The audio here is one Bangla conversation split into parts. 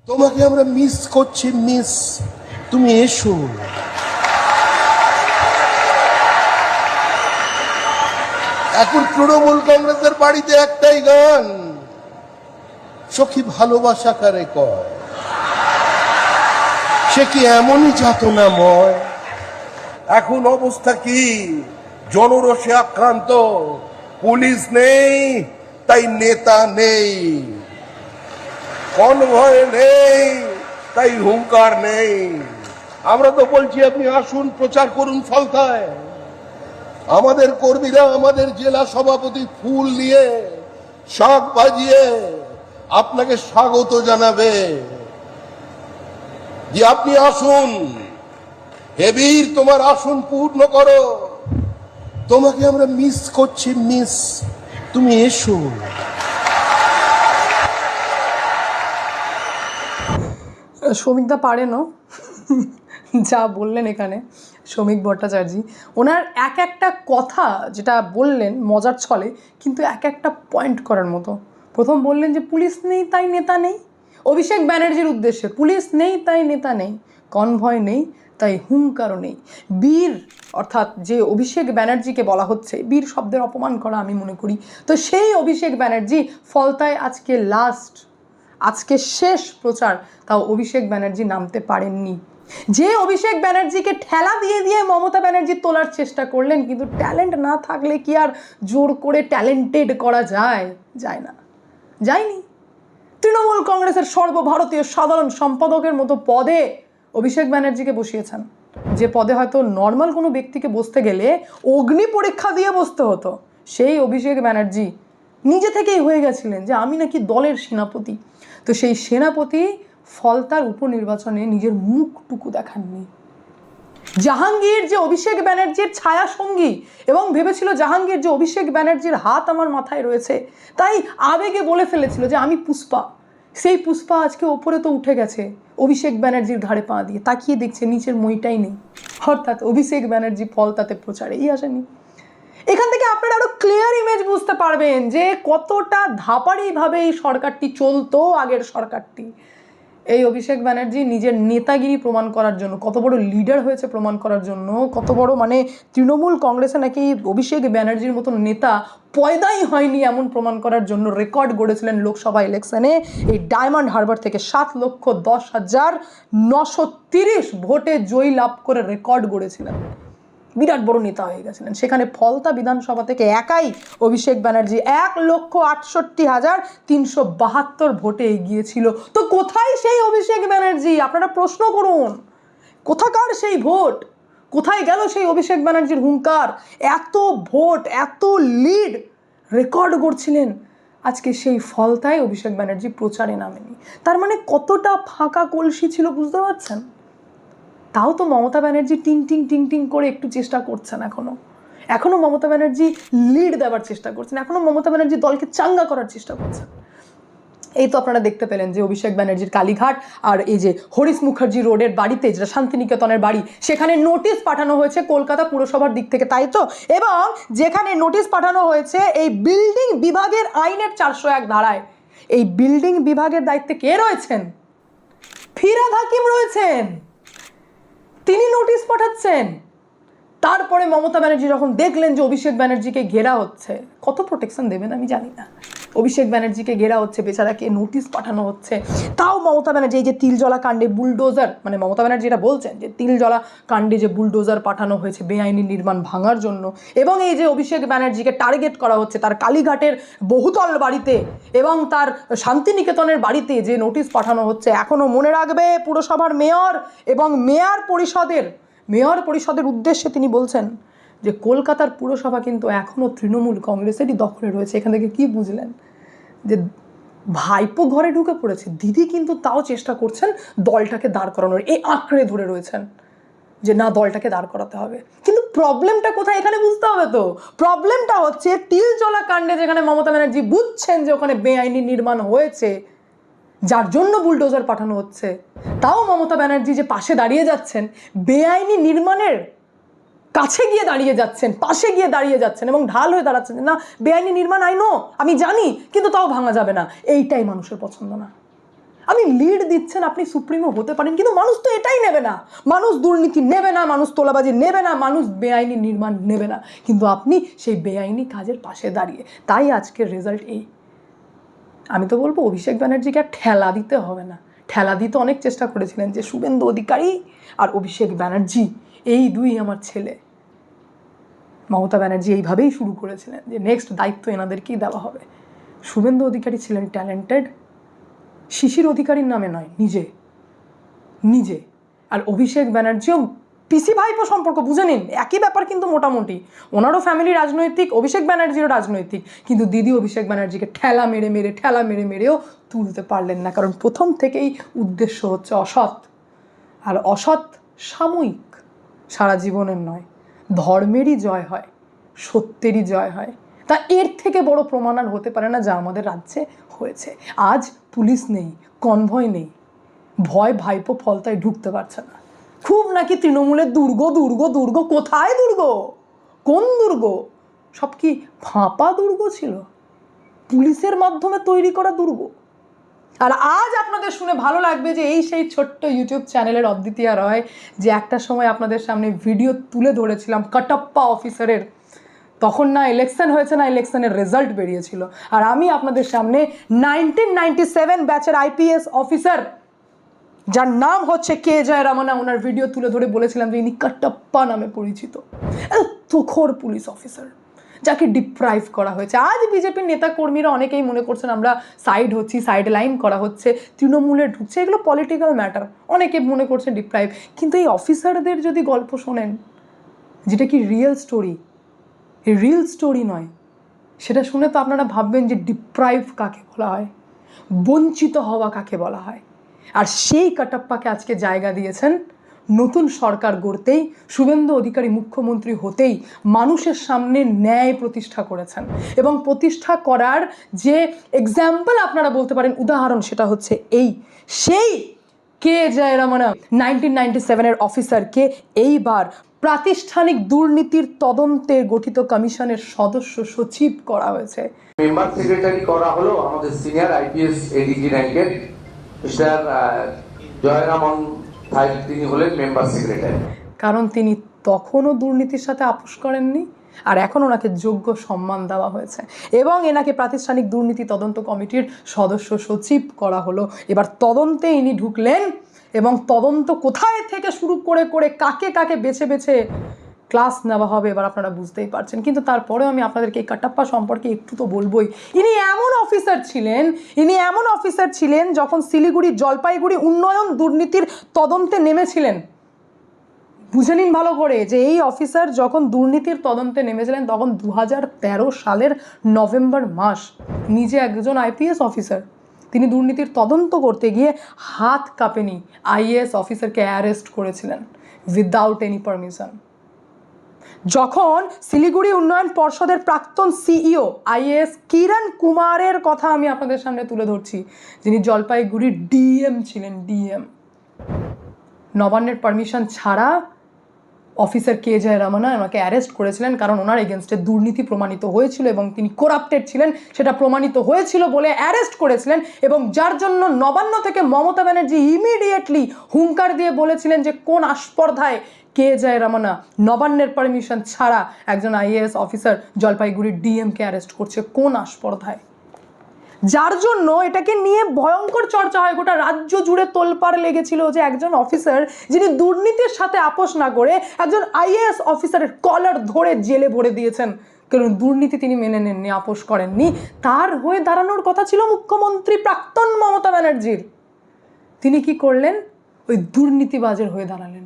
তোমাকে আমরা মিস করছি মিস, তুমি এসো। এখন তৃণমূল কংগ্রেসের বাড়িতে একটাই গান, সখী ভালোবাসা কারে কয়, সে কি এমনই যাতনাময়। এখন অবস্থা কি, জনরোষে আক্রান্ত, পুলিশ নেই তাই নেতা নেই, কনভয় নেই তাই হুঙ্কার নেই। আমরা তো বলছি আপনি আসুন, প্রচার করুন ফলতায়। আমাদের কর্মীরা আমাদের জেলা সভাপতি ফুল নিয়ে শাক বাজিয়ে আপনাকে স্বাগত জানাবে যে আপনি আসুন, হেবীর তোমার আসন পূর্ণ করো, তোমাকে আমরা মিস করছি মিস, তুমি এসো। শ্রমিকদা পারেনও যা বললেন এখানে শ্রমিক ভট্টাচার্য, ওনার এক একটা কথা যেটা বললেন মজার ছলে, কিন্তু এক একটা পয়েন্ট করার মতো। প্রথম বললেন যে পুলিশ নেই তাই নেতা নেই, অভিষেক ব্যানার্জির উদ্দেশ্যে, পুলিশ নেই তাই নেতা নেই, কনভয় নেই তাই হুঙ্কারও নেই। বীর অর্থাৎ যে অভিষেক ব্যানার্জিকে বলা হচ্ছে, বীর শব্দের অপমান করা আমি মনে করি। তো সেই অভিষেক ব্যানার্জি ফলতায় আজকে লাস্ট, আজকে শেষ প্রচার, তাও অভিষেক ব্যানার্জি নামতে পারেননি। যে অভিষেক ব্যানার্জিকে ঠেলা দিয়ে দিয়ে মমতা ব্যানার্জি তোলার চেষ্টা করলেন, কিন্তু ট্যালেন্ট না থাকলে কি আর জোর করে ট্যালেন্টেড করা যায়? যায় না, যায়নি। তৃণমূল কংগ্রেসের সর্বভারতীয় সাধারণ সম্পাদকের মতো পদে অভিষেক ব্যানার্জিকে বসিয়েছেন, যে পদে হয়তো নর্মাল কোনো ব্যক্তিকে বসতে গেলে অগ্নি পরীক্ষা দিয়ে বসতে হতো। সেই অভিষেক ব্যানার্জি নিজে থেকেই হয়ে গেছিলেন যে আমি নাকি দলের সেনাপতি। তো সেই সেনাপতি ফলতার উপনির্বাচনে নিজের মুখটুকু দেখাননি। জাহাঙ্গীর যে অভিষেক ব্যানার্জির ছায়া সঙ্গী, এবং ভেবেছিল জাহাঙ্গীর যে অভিষেক ব্যানার্জির হাত আমার মাথায় রয়েছে, তাই আবেগে বলে ফেলেছিল যে আমি পুষ্পা। সেই পুষ্পা আজকে ওপরে তো উঠে গেছে অভিষেক ব্যানার্জির ঘাড়ে পা দিয়ে, তাকিয়ে দেখছে নিচের মইটাই নেই। অর্থাৎ অভিষেক ব্যানার্জি ফলতাতে প্রচারেই আসেনি। এখান থেকে আপনারা আরো ক্লিয়ার ইমেজ বুঝতে পারবেন যে কতটা ধাপাড়িভাবে এই সরকারটি চলতো, আগের সরকারটি। এই অভিষেক ব্যানার্জি নিজের নেতাগিরি প্রমাণ করার জন্য, কত বড় লিডার হয়েছে প্রমাণ করার জন্য, কত বড় মানে তৃণমূল কংগ্রেসে নাকি অভিষেক ব্যানার্জির মতো নেতা পয়দাই হয়নি এমন প্রমাণ করার জন্য রেকর্ড গড়েছিলেন লোকসভা ইলেকশনে। এই ডায়মন্ড হারবার থেকে 7,10,930 ভোটে জয়ী লাভ করে রেকর্ড গড়েছিলেন, বিরাট বড় নেতা হয়ে গেছিলেন। সেখানে ফলতা বিধানসভা থেকে একাই অভিষেক ব্যানার্জি 1,68,372 ভোটে এগিয়েছিল। তো কোথায় সেই অভিষেক ব্যানার্জি? আপনারা প্রশ্ন করুন, কোথাকার সেই ভোট? কোথায় গেল সেই অভিষেক ব্যানার্জির হুঙ্কার? এত ভোট, এত লিড রেকর্ড করছিলেন, আজকে সেই ফলতায় অভিষেক ব্যানার্জি প্রচারে নামেনি। তার মানে কতটা ফাঁকা কলসি ছিল বুঝতে পারছেন? তাও তো মমতা ব্যানার্জি টিং টিং টিং টিং করে একটু চেষ্টা করছেন, এখনো মমতা ব্যানার্জি লিড দেওয়ার চেষ্টা করছেন, এখনো মমতা ব্যানার্জি দলকে চাঙ্গা করার চেষ্টা করছেন। এই তো আপনারা দেখতে পেলেন যে অভিষেক ব্যানার্জির কালীঘাট আর এই যে হরিশ মুখার্জি রোডের বাড়িতে, যেটা শান্তিনিকেতনের বাড়ি, সেখানে নোটিশ পাঠানো হয়েছে কলকাতা পুরসভার দিক থেকে, তাই তো? এবং যেখানে নোটিশ পাঠানো হয়েছে এই বিল্ডিং বিভাগের আইনের 401 ধারায়, এই বিল্ডিং বিভাগের দায়িত্বে কে রয়েছেন? ফিরহাদ হাকিম রয়েছেন, তিনি নোটিশ পাঠাচ্ছেন। তারপরে মমতা ব্যানার্জি যখন দেখলেন যে অভিষেক ব্যানার্জিকে ঘেরা হচ্ছে, কত প্রোটেকশন দেবেন আমি জানি না, অভিষেক ব্যানার্জিকে ঘেরা হচ্ছে, বেচারাকে নোটিশ পাঠানো হচ্ছে, তাও মমতা ব্যানার্জি এই যে তিলজলা কাণ্ডে বুলডোজার, মানে মমতা ব্যানার্জি এটা বলছেন যে তিলজলা কাণ্ডে যে বুলডোজার পাঠানো হয়েছে বেআইনি নির্মাণ ভাঙার জন্য, এবং এই যে অভিষেক ব্যানার্জিকে টার্গেট করা হচ্ছে তার কালীঘাটের বহুতল বাড়িতে এবং তার শান্তিনিকেতনের বাড়িতে যে নোটিশ পাঠানো হচ্ছে, এখনও মনে রাখবে পুরসভার মেয়র এবং মেয়র পরিষদের উদ্দেশ্যে তিনি বলছেন যে কলকাতার পুরসভা কিন্তু এখনও তৃণমূল কংগ্রেসেরই দখলে রয়েছে। এখান থেকে কি বুঝলেন? যে ভাইপো ঘরে ঢুকে পড়েছে, দিদি কিন্তু তাও চেষ্টা করছেন দলটাকে দাঁড় করানোর, এই আঁকড়ে ধরে রয়েছেন যে না দলটাকে দাঁড় করাতে হবে। কিন্তু প্রবলেমটা কোথায় এখানে বুঝতে হবে তো। প্রবলেমটা হচ্ছে তিলজলা কাণ্ডে, যেখানে মমতা ব্যানার্জি বুঝছেন যে ওখানে বেআইনি নির্মাণ হয়েছে, যার জন্য বুলডোজার পাঠানো হচ্ছে, তাও মমতা ব্যানার্জি যে পাশে দাঁড়িয়ে যাচ্ছেন, বেআইনি নির্মাণের কাছে গিয়ে দাঁড়িয়ে যাচ্ছেন, পাশে গিয়ে দাঁড়িয়ে যাচ্ছেন এবং ঢাল হয়ে দাঁড়াচ্ছেন, না বেআইনি নির্মাণ আইনো আমি জানি কিন্তু তাও ভাঙা যাবে না, এইটাই মানুষের পছন্দ না। আপনি লিড দিচ্ছেন, আপনি সুপ্রিমো হতে পারেন, কিন্তু মানুষ তো এটাই নেবে না। মানুষ দুর্নীতি নেবে না, মানুষ তোলাবাজি নেবে না, মানুষ বেআইনি নির্মাণ নেবে না, কিন্তু আপনি সেই বেআইনি কাজের পাশে দাঁড়িয়ে। তাই আজকের রেজাল্ট এই। আমি তো বলবো অভিষেক ব্যানার্জিকে আর ঠেলা দিতে হবে না। ঠেলা দিতে অনেক চেষ্টা করেছিলেন যে শুভেন্দু অধিকারী আর অভিষেক ব্যানার্জি এই দুই আমার ছেলে। মমতা ব্যানার্জি এইভাবেই শুরু করেছিলেন যে নেক্সট দায়িত্ব এনাদেরকেই দেওয়া হবে। শুভেন্দু অধিকারী ছিলেন ট্যালেন্টেড, শিশির অধিকারীর নামে নয়, নিজে নিজে। আর অভিষেক ব্যানার্জিও পিসি ভাইপো সম্পর্ক বুঝে নিন, একই ব্যাপার কিন্তু মোটামুটি। ওনারও ফ্যামিলি রাজনৈতিক, অভিষেক ব্যানার্জিরও রাজনৈতিক, কিন্তু দিদি অভিষেক ব্যানার্জিকে ঠেলা মেরে মেরেও তুলতে পারলেন না, কারণ প্রথম থেকেই উদ্দেশ্য হচ্ছে অসৎ। আর অসৎ সাময়িক, সারা জীবনের নয়। ধর্মেরই জয় হয়, সত্যেরই জয় হয়। তা এর থেকে বড় প্রমাণ আর হতে পারে না যা আমাদের রাজ্যে হয়েছে। আজ পুলিশ নেই, কনভয় নেই, ভয় ভাইপো ফলতায় ঢুকতে পারছে না। খুব নাকি তৃণমূলের দুর্গ দুর্গ দুর্গ, কোথায় দুর্গ, কোন দুর্গ? সব কি ফাঁপা দুর্গ ছিল, পুলিশের মাধ্যমে তৈরি করা দুর্গ? আর আজ আপনাদের শুনে ভালো লাগবে যে এই সেই ছোট্ট ইউটিউব চ্যানেলের অদ্বিতীয়া রয়, যে একটা সময় আপনাদের সামনে ভিডিও তুলে ধরেছিলাম কাটাপ্পা অফিসারের। তখন না ইলেকশন হয়েছে, না ইলেকশনের রেজাল্ট বেরিয়েছিল, আর আমি আপনাদের সামনে 1997 ব্যাচের আইপিএস অফিসার যার নাম হচ্ছে কে জয়রামনা, ওনার ভিডিও তুলে ধরে বলেছিলাম যে ইনি কাটাপ্পা নামে পরিচিত। তুখোর পুলিশ অফিসার যাকে ডিপ্রাইভ করা হয়েছে। আজ বিজেপির নেতা কর্মীরা অনেকেই মনে করছেন আমরা সাইড হচ্ছি, সাইড লাইন করা হচ্ছে, তৃণমূলে ঢুকছে, এগুলো পলিটিক্যাল ম্যাটার, অনেকে মনে করছেন ডিপ্রাইভ। কিন্তু এই অফিসারদের যদি গল্প শোনেন, যেটা কি রিয়েল স্টোরি, রিয়েল স্টোরি নয়, সেটা শুনে তো আপনারা ভাববেন যে ডিপ্রাইভ কাকে বলা হয়, বঞ্চিত হওয়া কাকে বলা হয়। আর সেই কাটাপ্পাকে আজকে জায়গা দিয়েছেন নতুন সরকার গড়তেই, শুভেন্দু অধিকারী মুখ্যমন্ত্রী হতেই মানুষের সামনে ন্যায় প্রতিষ্ঠা করেছেন। এবং প্রতিষ্ঠা করার যে এক্সাম্পল আপনারা বলতে পারেন, উদাহরণ, সেটা হচ্ছে এই সেই কে জয়রামনা 1997-এর অফিসারকে এইবার প্রাতিষ্ঠানিক দুর্নীতির তদন্তে গঠিত কমিশনের সদস্য সচিব করা হয়েছে। মেম্বার সেক্রেটারি করা হলো আমাদের সিনিয়র আইপিএস এডিজি র্যাঙ্কের মিস্টার জয়রামন ভাই, তিনি হলেন মেম্বার সেক্রেটারি। কারণ তিনি তখনও দুর্নীতির সাথে আপোষ করেননি, আর এখন ওনাকে যোগ্য সম্মান দেওয়া হয়েছে এবং এনাকে প্রাতিষ্ঠানিক দুর্নীতি তদন্ত কমিটির সদস্য সচিব করা হলো। এবার তদন্তে ইনি ঢুকলেন এবং তদন্ত কোথায় থেকে শুরু করে করে কাকে কাকে বেছে বেছে ক্লাস নেওয়া হবে এবার আপনারা বুঝতেই পারছেন। কিন্তু তারপরেও আমি আপনাদেরকে এই কাটাপ্পা সম্পর্কে একটু তো বলবোই। ইনি এমন অফিসার ছিলেন যখন শিলিগুড়ি জলপাইগুড়ি উন্নয়ন দুর্নীতির তদন্তে নেমেছিলেন। বুঝে নিন ভালো করে যে এই অফিসার যখন দুর্নীতির তদন্তে নেমেছিলেন তখন 2013 সালের নভেম্বর মাস। নিজে একজন আইপিএস অফিসার, তিনি দুর্নীতির তদন্ত করতে গিয়ে হাত কাঁপেনি আইএএস অফিসারকে অ্যারেস্ট করেছিলেন উইদাউট এনি পারমিশন। যখন শিলিগুড়ি উন্নয়ন পর্ষদের প্রাক্তন সিইও আইএএস কিরণ কুমারের কথা আমি আপনাদের সামনে তুলে ধরছি, যিনি জলপাইগুড়ির ডিএম ছিলেন, ডিএম, নবান্নের পারমিশন ছাড়া অফিসার কে জয়রামনা আমাকে অ্যারেস্ট করেছিলেন, কারণ ওনার এগেনস্টে দুর্নীতি প্রমাণিত হয়েছিল এবং তিনি করাপ্টেড ছিলেন, সেটা প্রমাণিত হয়েছিল বলে অ্যারেস্ট করেছিলেন। এবং যার জন্য নবান্ন থেকে মমতা ব্যানার্জি ইমিডিয়েটলি হুঙ্কার দিয়ে বলেছিলেন যে কোন আস্পর্ধায় কে জয়রামনা নবান্নের পারমিশন ছাড়া একজন আইএএস অফিসার জলপাইগুড়ির ডিএমকে অ্যারেস্ট করছে, কোন আস্পর্ধায়। যার জন্য এটাকে নিয়ে ভয়ঙ্কর চর্চা হয়, গোটা রাজ্য জুড়ে তোলপাড় লেগেছিল যে একজন অফিসার যিনি দুর্নীতির সাথে আপোষ না করে একজন আইএএস অফিসারের কলার ধরে জেলে ভরে দিয়েছেন, কারণ দুর্নীতি তিনি মেনে নেননি, আপোষ করেননি। তার হয়ে দাঁড়ানোর কথা ছিল মুখ্যমন্ত্রী প্রাক্তন মমতা ব্যানার্জির। তিনি কি করলেন? ওই দুর্নীতিবাজের হয়ে দাঁড়ালেন।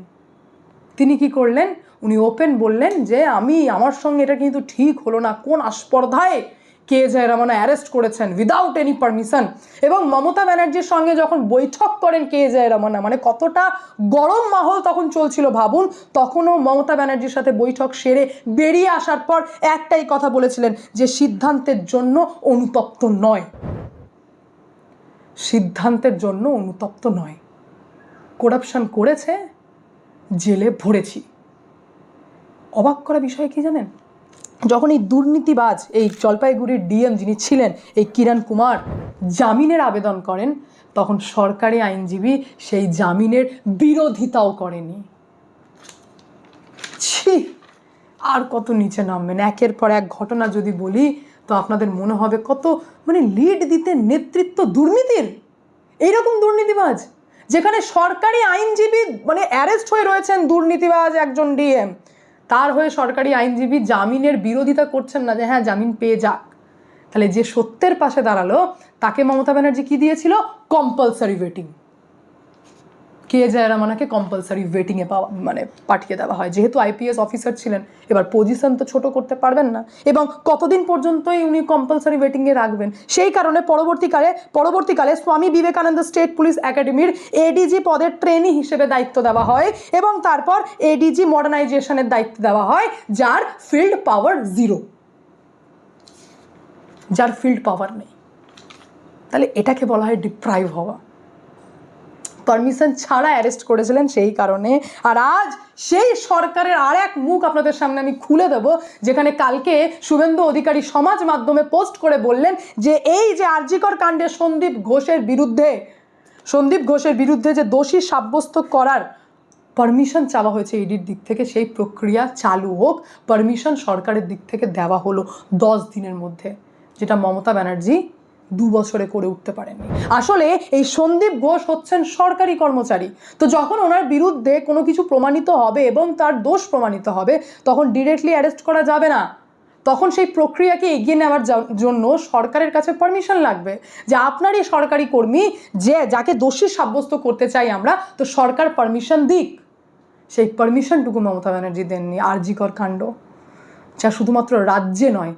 তিনি কি করলেন? উনি ওপেন বললেন যে আমার সঙ্গে এটা কিন্তু ঠিক হলো না, কোন আস্পর্ধায় কে জয়রামনা অ্যারেস্ট করেছেন উইদাউট এনি পারমিশন। এবং মমতা ব্যানার্জির সঙ্গে যখন বৈঠক করেন কে জয়রামনা, মানে কতটা গরম মাহল তখন চলছিল ভাবুন। তখনও মমতা ব্যানার্জির সাথে বৈঠক সেরে বেরিয়ে আসার পর একটাই কথা বলেছিলেন যে সিদ্ধান্তের জন্য অনুতপ্ত নয়, সিদ্ধান্তের জন্য অনুতপ্ত নয়, করাপশন করেছে, জেলে ভরেছি। অবাক করা বিষয় কি জানেন? যখন এই দুর্নীতিবাজ, এই জলপাইগুড়ির ডিএম যিনি ছিলেন এই কিরণ কুমার, জামিনের আবেদন করেন, তখন সরকারি আইনজীবী সেই জামিনের বিরোধিতাও করেনি। ছি, আর কত নিচে নামবেন। একের পর এক ঘটনা যদি বলি তো আপনাদের মনে হবে কত মানে লিড দিতে নেতৃত্ব দুর্নীতির। এইরকম দুর্নীতিবাজ, যেখানে সরকারি আইনজীবী মানে অ্যারেস্ট হয়ে রয়েছেন দুর্নীতিবাজ একজন ডিএম, তার হয়ে সরকারি আইনজীবী জামিনের বিরোধিতা করছেন না যে হ্যাঁ জামিন পেয়ে যাক। তাহলে যে সত্যের পাশে দাঁড়ালো তাকে মমতা ব্যানার্জি কি দিয়েছিল? Compulsory waiting. কে জয়রামানাকে কম্পালসারি ওয়েটিংয়ে পাঠিয়ে দেওয়া হয়। যেহেতু আইপিএস অফিসার ছিলেন, এবার পজিশন তো ছোট করতে পারবেন না, এবং কতদিন পর্যন্তই উনি কম্পালসারি ওয়েটিংয়ে রাখবেন। সেই কারণে পরবর্তীকালে স্বামী বিবেকানন্দ স্টেট পুলিশ একাডেমির এডিজি পদের ট্রেনি হিসেবে দায়িত্ব দেওয়া হয়, এবং তারপর এডিজি মডার্নাইজেশনের দায়িত্ব দেওয়া হয়, যার ফিল্ড পাওয়ার জিরো, যার ফিল্ড পাওয়ার নেই। তাহলে এটাকে বলা হয় ডিপ্রাইভ হওয়া। পারমিশন ছাড়া অ্যারেস্ট করেছিলেন সেই কারণে। আর আজ সেই সরকারের আর এক মুখ আপনাদের সামনে আমি খুলে দেব, যেখানে কালকে শুভেন্দু অধিকারী সমাজ মাধ্যমে পোস্ট করে বললেন যে এই যে আরজিকর কাণ্ডে সন্দীপ ঘোষের বিরুদ্ধে যে দোষী সাব্যস্ত করার পারমিশন চাওয়া হয়েছে ইডির দিক থেকে, সেই প্রক্রিয়া চালু হোক। পারমিশন সরকারের দিক থেকে দেওয়া হলো 10 দিনের মধ্যে, যেটা মমতা ব্যানার্জি 2 বছরে করে উঠতে পারেননি। আসলে এই সন্দীপ ঘোষ হচ্ছেন সরকারি কর্মচারী, তো যখন ওনার বিরুদ্ধে কোনো কিছু প্রমাণিত হবে এবং তার দোষ প্রমাণিত হবে, তখন ডিরেক্টলি অ্যারেস্ট করা যাবে না। তখন সেই প্রক্রিয়াকে এগিয়ে নেওয়ার জন্য সরকারের কাছে পারমিশন লাগবে, যে আপনারই সরকারি কর্মী যাকে দোষী সাব্যস্ত করতে চাই আমরা, তো সরকার পারমিশন দিক। সেই পারমিশনটুকু মমতা ব্যানার্জি দেননি। আরজিকর কাণ্ড, যা শুধুমাত্র রাজ্যে নয়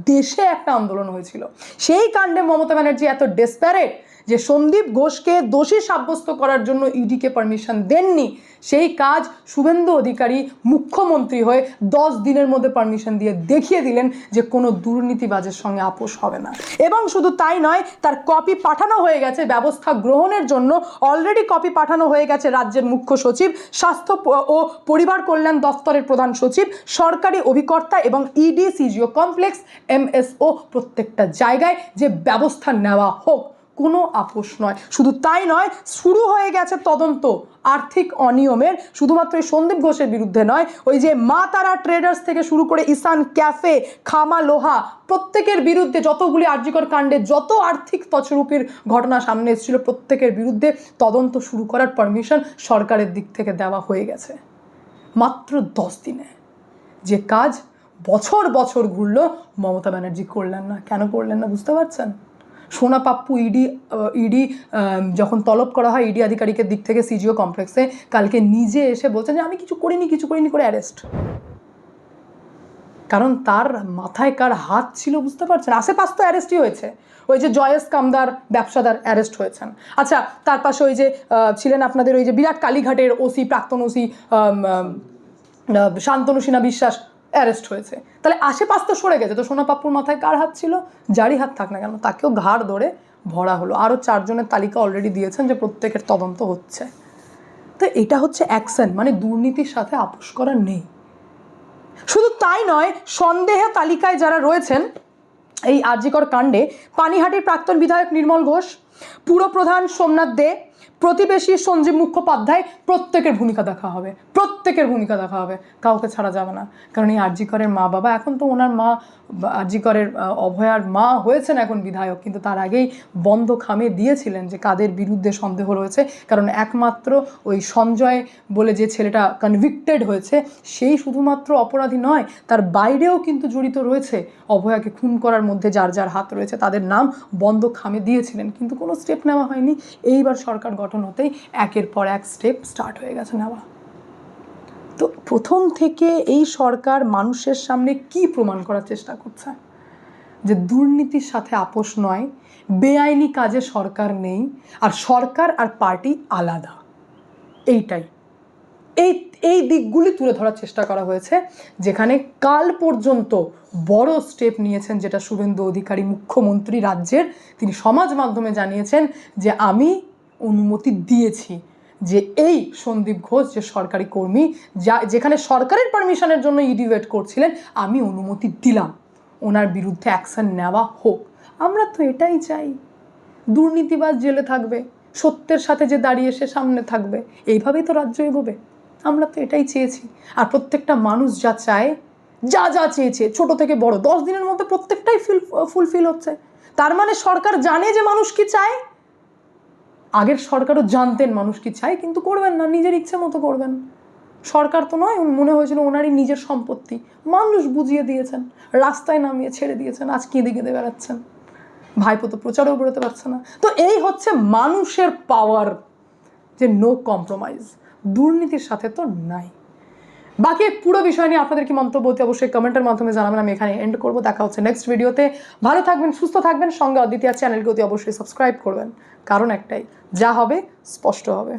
দেশে একটা আন্দোলন হয়েছিল, সেই কাণ্ডে মমতা ব্যানার্জি এত ডেসপারেট যে সন্দীপ ঘোষকে দোষী সাব্যস্ত করার জন্য ইডিকে পারমিশন দেননি। সেই কাজ শুভেন্দু অধিকারী মুখ্যমন্ত্রী হয়ে 10 দিনের মধ্যে পারমিশন দিয়ে দেখিয়ে দিলেন যে কোনো দুর্নীতিবাজের সঙ্গে আপোষ হবে না। এবং শুধু তাই নয়, তার কপি পাঠানো হয়ে গেছে ব্যবস্থা গ্রহণের জন্য। অলরেডি কপি পাঠানো হয়ে গেছে রাজ্যের মুখ্য সচিব, স্বাস্থ্য ও পরিবার কল্যাণ দপ্তরের প্রধান সচিব, সরকারি অভিকর্তা এবং ইডি, সিজিও কমপ্লেক্স, এমএসও, প্রত্যেকটা জায়গায় যে ব্যবস্থা নেওয়া হোক, কোনো আপোষ নয়। শুধু তাই নয়, শুরু হয়ে গেছে তদন্ত আর্থিক অনিয়মের। শুধুমাত্র এই সন্দীপ ঘোষের বিরুদ্ধে নয়, ওই যে মা তারা ট্রেডার্স থেকে শুরু করে ঈশান ক্যাফে, খামা লোহা, প্রত্যেকের বিরুদ্ধে যতগুলি আরজিকর কাণ্ডে যত আর্থিক তছরূপির ঘটনা সামনে এসেছিল, প্রত্যেকের বিরুদ্ধে তদন্ত শুরু করার পারমিশন সরকারের দিক থেকে দেওয়া হয়ে গেছে মাত্র 10 দিনে। যে কাজ বছর বছর ঘুরলো, মমতা ব্যানার্জি করলেন না। কেন করলেন না বুঝতে পারছেন? সোনা পাপ্পু ইডি যখন তলব করা হয় ইডি আধিকারিকের দিক থেকে সিজিও কমপ্লেক্সে, কালকে নিজে এসে বলছেন যে আমি কিছু করিনি করে অ্যারেস্ট। কারণ তার মাথায় কার হাত ছিল বুঝতে পারছেন? আশেপাশ তো অ্যারেস্টই হয়েছে। ওই যে জয়েশ কামদার ব্যবসাদার অ্যারেস্ট হয়েছেন। আচ্ছা, তার পাশে ওই যে ছিলেন আপনাদের ওই যে বিরাট কালীঘাটের ওসি, প্রাক্তন ওসি শান্তনু সিনহা বিশ্বাস অ্যারেস্ট হয়েছে। তাহলে আশেপাশ তো সরে গেছে, তো সোনা পাপ্পুর মাথায় কার হাত ছিল? যারই হাত থাক না কেন, তাকেও ঘাড় ধরে ভরা হলো। আরও 4 জনের তালিকা অলরেডি দিয়েছেন যে প্রত্যেকের তদন্ত হচ্ছে। তো এটা হচ্ছে অ্যাকশন, মানে দুর্নীতির সাথে আপোষ করা নেই। শুধু তাই নয়, সন্দেহ তালিকায় যারা রয়েছেন এই আরজিকর কাণ্ডে, পানিহাটির প্রাক্তন বিধায়ক নির্মল ঘোষ, পুরপ্রধান সোমনাথ দে, প্রতিবেশী সঞ্জীব মুখোপাধ্যায়, প্রত্যেকের ভূমিকা দেখা হবে। কাউকে ছাড়া যাবে না। কারণ এই আরজিকরের মা বাবা, এখন তো ওনার মা আরজিকরের অভয়ার মা হয়েছেন এখন বিধায়ক, কিন্তু তার আগেই বন্ধ খামে দিয়েছিলেন যে কাদের বিরুদ্ধে সন্দেহ রয়েছে। কারণ একমাত্র ওই সঞ্জয় বলে যে ছেলেটা কনভিক্টেড হয়েছে, সেই শুধুমাত্র অপরাধী নয়, তার বাইরেও কিন্তু জড়িত রয়েছে। অভয়াকে খুন করার মধ্যে যার যার হাত রয়েছে তাদের নাম বন্ধ খামে দিয়েছিলেন, কিন্তু কোনো স্টেপ নেওয়া হয়নি। এইবার সরকার গঠন হতেই একের পর এক স্টেপ স্টার্ট হয়ে গেছে নেওয়া। তো প্রথম থেকে এই সরকার মানুষের সামনে কি প্রমাণ করার চেষ্টা করছে? যে দুর্নীতির সাথে আপোষ নয়, বেআইনি কাজে সরকার নেই, আর সরকার আর পার্টি আলাদা। এই দিকগুলি তুলে ধরার চেষ্টা করা হয়েছে, যেখানে কাল পর্যন্ত বড় স্টেপ নিয়েছেন যেটা শুভেন্দু অধিকারী মুখ্যমন্ত্রী রাজ্যের। তিনি সমাজ মাধ্যমে জানিয়েছেন যে আমি অনুমতি দিয়েছি যে এই সন্দীপ ঘোষ যে সরকারি কর্মী, যেখানে সরকারের পারমিশনের জন্য ইডি ওয়েট করছিলেন, আমি অনুমতি দিলাম ওনার বিরুদ্ধে অ্যাকশন নেওয়া হোক। আমরা তো এটাই চাই দুর্নীতিবাজ জেলে থাকবে, সত্যের সাথে যে দাঁড়িয়ে সে সামনে থাকবে। এইভাবেই তো রাজ্য এগোবে। আমরা তো এটাই চেয়েছি। আর প্রত্যেকটা মানুষ যা চায়, যা যা চেয়েছে ছোট থেকে বড়, 10 দিনের মধ্যে প্রত্যেকটাই ফুলফিল হচ্ছে। তার মানে সরকার জানে যে মানুষ কি চায়। আগের সরকারও জানতেন মানুষ কি চায়, কিন্তু করবেন না, নিজের ইচ্ছে মতো করবেন। সরকার তো নয়, মনে হয়েছিল ওনারই নিজের সম্পত্তি। মানুষ বুঝিয়ে দিয়েছেন, রাস্তায় নামিয়ে ছেড়ে দিয়েছেন, আজ কেঁদে কেঁদে বেড়াচ্ছেন। ভাইপো তো প্রচারেও বেরোতে পারছে না। তো এই হচ্ছে মানুষের পাওয়ার, যে নো কম্প্রোমাইজ, দুর্নীতির সাথে তো নাই। বাকি পুরো বিষয় নিয়ে আপনাদের কি মন্তব্য হতে অবশ্যই কমেন্টের মাধ্যমে জানাবেন। আমি এখানে এন্ড করবো। দেখা হচ্ছে নেক্সট ভিডিওতে। ভালো থাকবেন, সুস্থ থাকবেন, সঙ্গে অদ্বিতীয় চ্যানেলকে অতি অবশ্যই সাবস্ক্রাইব করবেন। কারণ একটাই, যা হবে স্পষ্ট হবে।